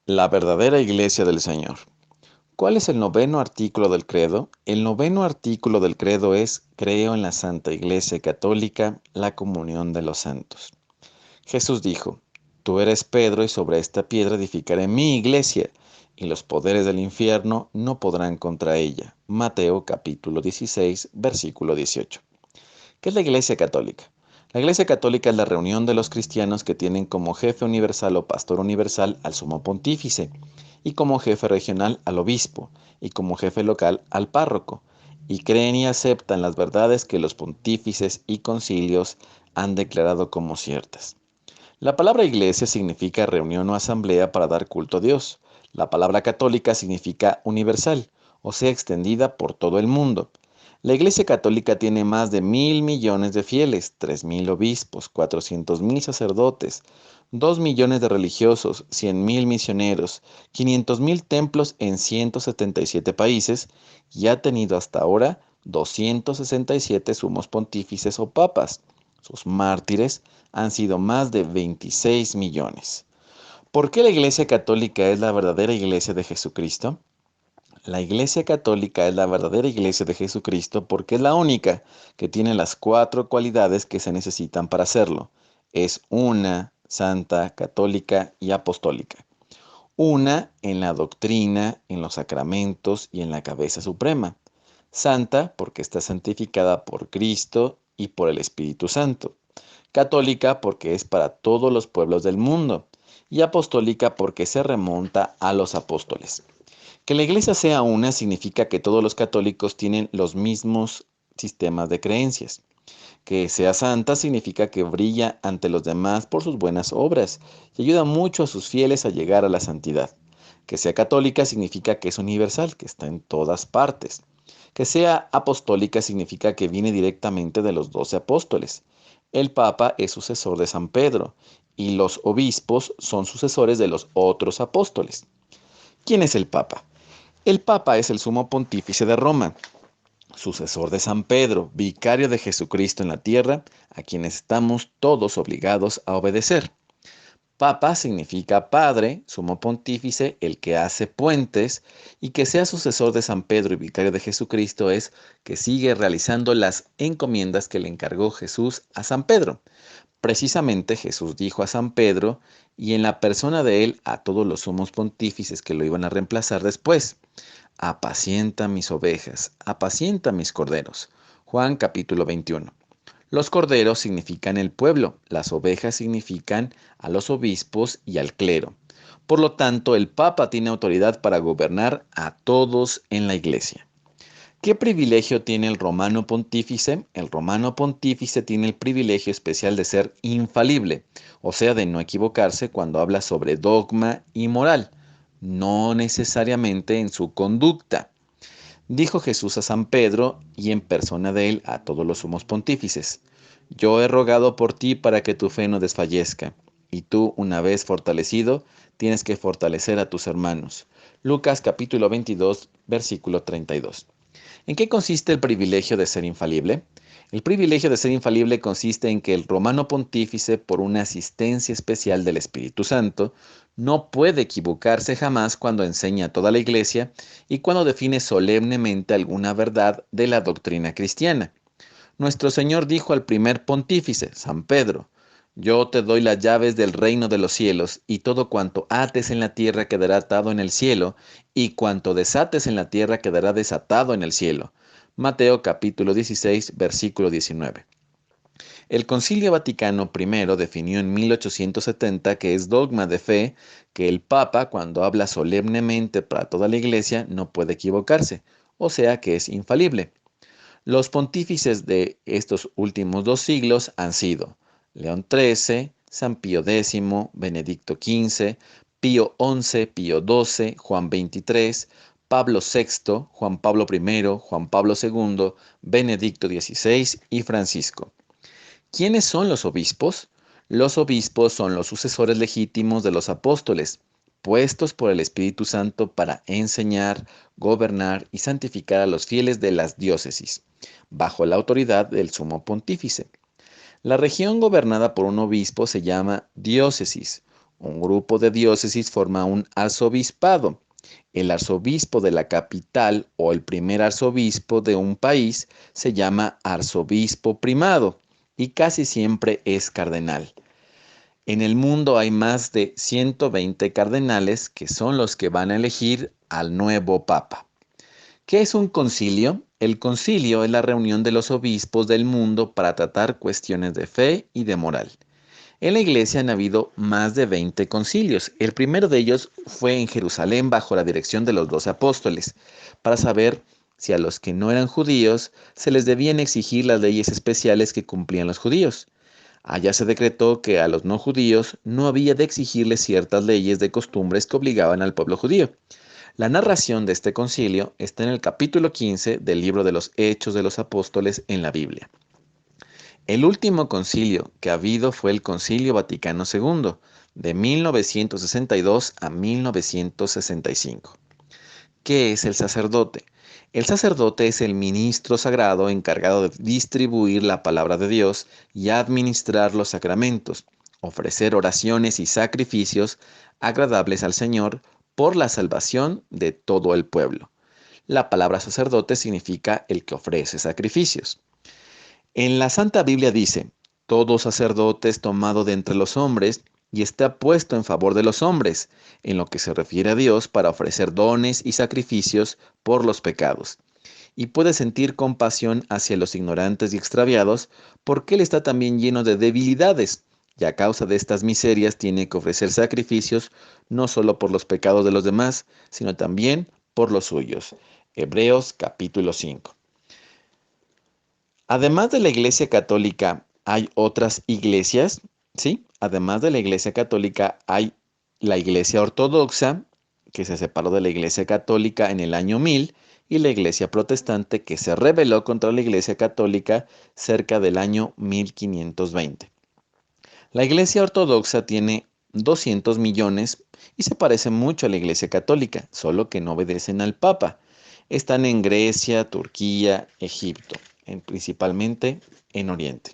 La verdadera iglesia del Señor. ¿Cuál es el noveno artículo del credo? El noveno artículo del credo es: creo en la Santa Iglesia Católica, la comunión de los santos. Jesús dijo: tú eres Pedro, y sobre esta piedra edificaré mi iglesia, y los poderes del infierno no podrán contra ella. Mateo capítulo 16, versículo 18. ¿Qué es la Iglesia Católica? La Iglesia Católica es la reunión de los cristianos que tienen como jefe universal o pastor universal al sumo pontífice, y como jefe regional al obispo, y como jefe local al párroco, y creen y aceptan las verdades que los pontífices y concilios han declarado como ciertas. La palabra iglesia significa reunión o asamblea para dar culto a Dios. La palabra católica significa universal, o sea, extendida por todo el mundo. La Iglesia Católica tiene más de 1.000 millones de fieles, 3.000 obispos, 400.000 sacerdotes, 2 millones de religiosos, 100.000 misioneros, 500.000 templos en 177 países, y ha tenido hasta ahora 267 sumos pontífices o papas. Sus mártires han sido más de 26 millones. ¿Por qué la Iglesia Católica es la verdadera Iglesia de Jesucristo? La Iglesia Católica es la verdadera Iglesia de Jesucristo porque es la única que tiene las cuatro cualidades que se necesitan para hacerlo. Es una, santa, católica y apostólica. Una en la doctrina, en los sacramentos y en la cabeza suprema. Santa porque está santificada por Cristo y por el Espíritu Santo. Católica porque es para todos los pueblos del mundo. Y apostólica porque se remonta a los apóstoles. Que la iglesia sea una significa que todos los católicos tienen los mismos sistemas de creencias. Que sea santa significa que brilla ante los demás por sus buenas obras y ayuda mucho a sus fieles a llegar a la santidad. Que sea católica significa que es universal, que está en todas partes. Que sea apostólica significa que viene directamente de los 12 apóstoles. El Papa es sucesor de San Pedro y los obispos son sucesores de los otros apóstoles. ¿Quién es el Papa? El Papa es el sumo pontífice de Roma, sucesor de San Pedro, vicario de Jesucristo en la tierra, a quien estamos todos obligados a obedecer. Papa significa padre, sumo pontífice, el que hace puentes, y que sea sucesor de San Pedro y vicario de Jesucristo es que sigue realizando las encomiendas que le encargó Jesús a San Pedro. Precisamente Jesús dijo a San Pedro, y en la persona de él a todos los sumos pontífices que lo iban a reemplazar después: apacienta mis ovejas, apacienta mis corderos. Juan capítulo 21. Los corderos significan el pueblo, las ovejas significan a los obispos y al clero. Por lo tanto, el Papa tiene autoridad para gobernar a todos en la Iglesia. ¿Qué privilegio tiene el romano pontífice? El romano pontífice tiene el privilegio especial de ser infalible, o sea, de no equivocarse cuando habla sobre dogma y moral, no necesariamente en su conducta. Dijo Jesús a San Pedro y en persona de él a todos los sumos pontífices: yo he rogado por ti para que tu fe no desfallezca, y tú, una vez fortalecido, tienes que fortalecer a tus hermanos. Lucas capítulo 22, versículo 32. ¿En qué consiste el privilegio de ser infalible? El privilegio de ser infalible consiste en que el romano pontífice, por una asistencia especial del Espíritu Santo, no puede equivocarse jamás cuando enseña a toda la Iglesia y cuando define solemnemente alguna verdad de la doctrina cristiana. Nuestro Señor dijo al primer pontífice, San Pedro: yo te doy las llaves del reino de los cielos, y todo cuanto ates en la tierra quedará atado en el cielo, y cuanto desates en la tierra quedará desatado en el cielo. Mateo capítulo 16, versículo 19. El Concilio Vaticano I definió en 1870 que es dogma de fe que el Papa, cuando habla solemnemente para toda la Iglesia, no puede equivocarse, o sea que es infalible. Los pontífices de estos últimos 2 siglos han sido León XIII, San Pío X, Benedicto XV, Pío XI, Pío XII, Juan XXIII, Pablo VI, Juan Pablo I, Juan Pablo II, Benedicto XVI y Francisco. ¿Quiénes son los obispos? Los obispos son los sucesores legítimos de los apóstoles, puestos por el Espíritu Santo para enseñar, gobernar y santificar a los fieles de las diócesis, bajo la autoridad del sumo pontífice. La región gobernada por un obispo se llama diócesis. Un grupo de diócesis forma un arzobispado. El arzobispo de la capital o el primer arzobispo de un país se llama arzobispo primado y casi siempre es cardenal. En el mundo hay más de 120 cardenales que son los que van a elegir al nuevo papa. ¿Qué es un concilio? El concilio es la reunión de los obispos del mundo para tratar cuestiones de fe y de moral. En la iglesia han habido más de 20 concilios. El primero de ellos fue en Jerusalén bajo la dirección de los 12 apóstoles, para saber si a los que no eran judíos se les debían exigir las leyes especiales que cumplían los judíos. Allá se decretó que a los no judíos no había de exigirles ciertas leyes de costumbres que obligaban al pueblo judío. La narración de este concilio está en el capítulo 15 del libro de los Hechos de los Apóstoles en la Biblia. El último concilio que ha habido fue el Concilio Vaticano II, de 1962 a 1965. ¿Qué es el sacerdote? El sacerdote es el ministro sagrado encargado de distribuir la palabra de Dios y administrar los sacramentos, ofrecer oraciones y sacrificios agradables al Señor por la salvación de todo el pueblo. La palabra sacerdote significa el que ofrece sacrificios. En la Santa Biblia dice, todo sacerdote es tomado de entre los hombres y está puesto en favor de los hombres, en lo que se refiere a Dios para ofrecer dones y sacrificios por los pecados. Y puede sentir compasión hacia los ignorantes y extraviados, porque Él está también lleno de debilidades, y a causa de estas miserias tiene que ofrecer sacrificios no solo por los pecados de los demás, sino también por los suyos. Hebreos capítulo 5. Además de la Iglesia Católica, hay otras iglesias, ¿sí? Además de la Iglesia Católica, hay la Iglesia Ortodoxa, que se separó de la Iglesia Católica en el año 1000, y la Iglesia Protestante, que se rebeló contra la Iglesia Católica cerca del año 1520. La Iglesia Ortodoxa tiene 200 millones y se parece mucho a la Iglesia Católica, solo que no obedecen al Papa. Están en Grecia, Turquía, Egipto, principalmente en Oriente.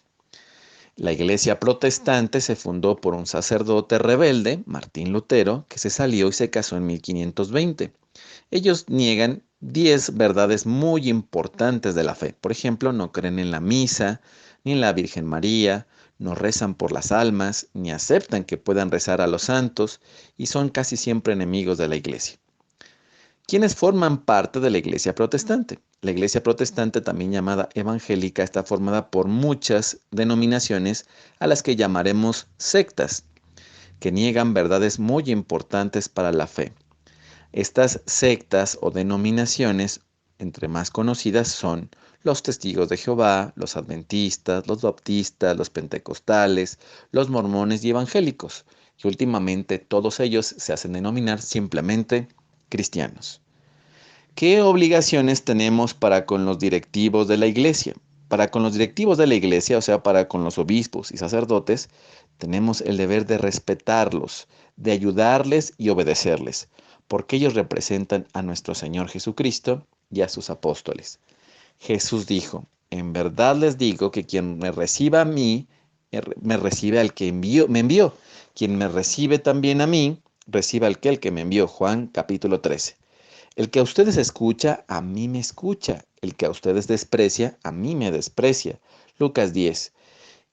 La Iglesia Protestante se fundó por un sacerdote rebelde, Martín Lutero, que se salió y se casó en 1520. Ellos niegan 10 verdades muy importantes de la fe. Por ejemplo, no creen en la misa, ni en la Virgen María, no rezan por las almas, ni aceptan que puedan rezar a los santos, y son casi siempre enemigos de la Iglesia. ¿Quiénes forman parte de la Iglesia Protestante? La Iglesia Protestante, también llamada evangélica, está formada por muchas denominaciones a las que llamaremos sectas, que niegan verdades muy importantes para la fe. Estas sectas o denominaciones, entre más conocidas, son los Testigos de Jehová, los Adventistas, los Bautistas, los Pentecostales, los Mormones y Evangélicos, y últimamente todos ellos se hacen denominar simplemente cristianos. ¿Qué obligaciones tenemos para con los directivos de la iglesia? Para con los directivos de la iglesia, o sea, para con los obispos y sacerdotes, tenemos el deber de respetarlos, de ayudarles y obedecerles, porque ellos representan a nuestro Señor Jesucristo y a sus apóstoles. Jesús dijo, en verdad les digo que quien me reciba a mí, me recibe al que me envió. Quien me recibe también a mí, recibe al que me envió. Juan capítulo 13. El que a ustedes escucha, a mí me escucha. El que a ustedes desprecia, a mí me desprecia. Lucas 10.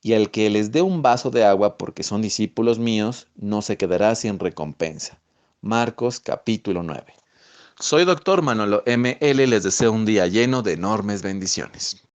Y al que les dé un vaso de agua porque son discípulos míos, no se quedará sin recompensa. Marcos capítulo 9. Soy doctor Manolo ML, les deseo un día lleno de enormes bendiciones.